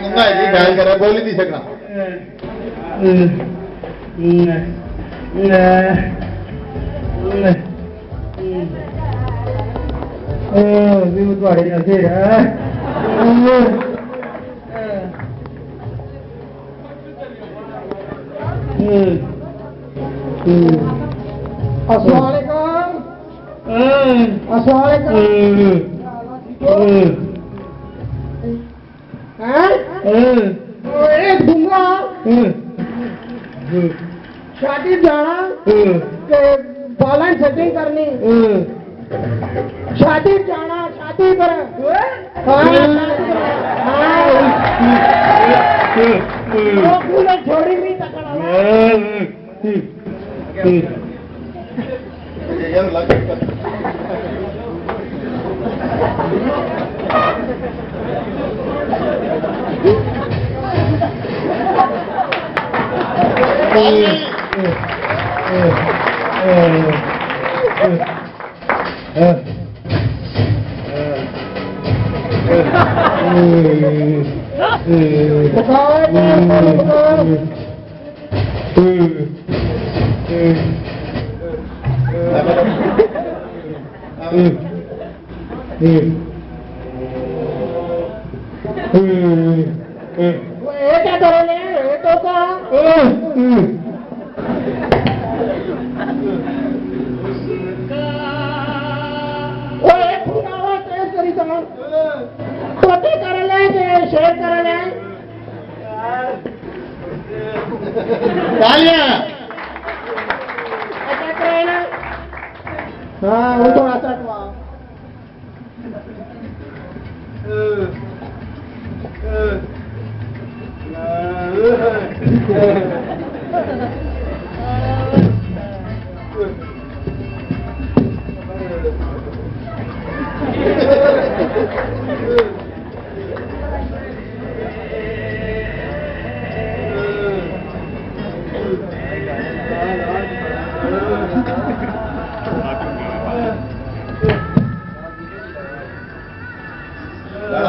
गुंगा जी ध्यान करा, बोल नहीं सकना। ਤੁਹਾਡੇ ਨਾਲ ਫੇਰ अस्सलामुअलैकुम। दूंगा शादी जाना बालन सेटिंग करनी शादी जाना शादी पर छोड़ी भी क्या करोगे तो का पते कर ले शेयर कर ले हाँ वो थोड़ा सा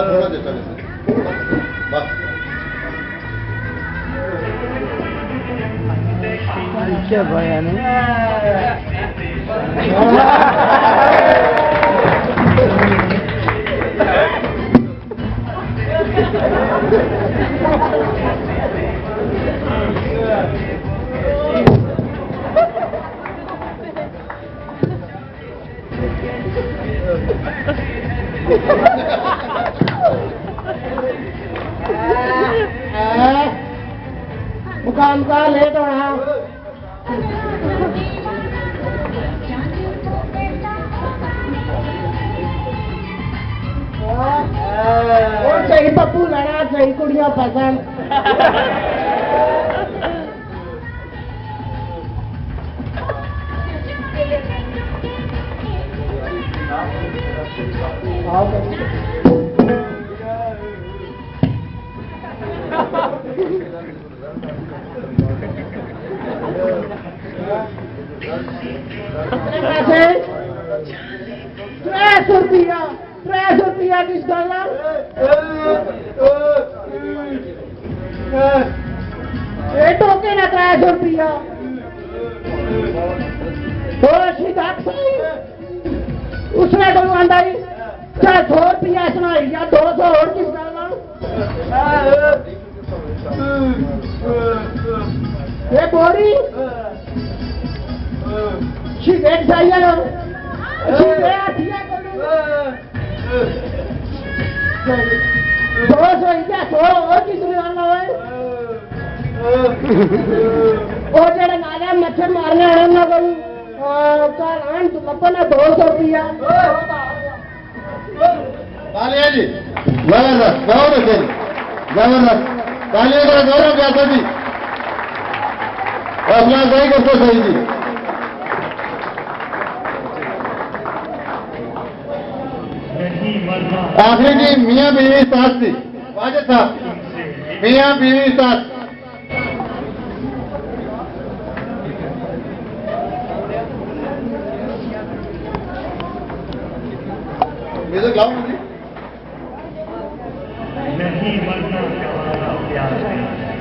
थोड़ा देता बस क्या भाया नहीं मुकाम का लेट होना सही पप्पू लड़ा सही कुड़ियां पसंद ₹300 किस डॉलर टोके ना ₹300 उसने तो आंदा ही ₹100 सुनाई या 200 और किस डॉलर ये बोरी सिगरेट चाहिए लो सिगरेट दिया करो 200 क्या 100 और किस डॉलर है ਉਹ ਜਿਹੜੇ ਨਾਲੇ ਮੱਛਰ ਮਾਰਨੇ ਆਣੇ ਨਾ ਕੋਈ ਕੱਲ ਆਂ ਤੂੰ ਲੱਪਣਾ ₹200 तालियां जी जबरदस्त गौरव जी जबरदस्त तालियां का गौरव जाता जी अपना सही करते सही जी आखिरी जी मियाँ बीवी साथ थी वाजिद साहब मियाँ बीवी साथ म्यूजिक लाओ मुझे नहीं मरना तुम्हारा प्यार नहीं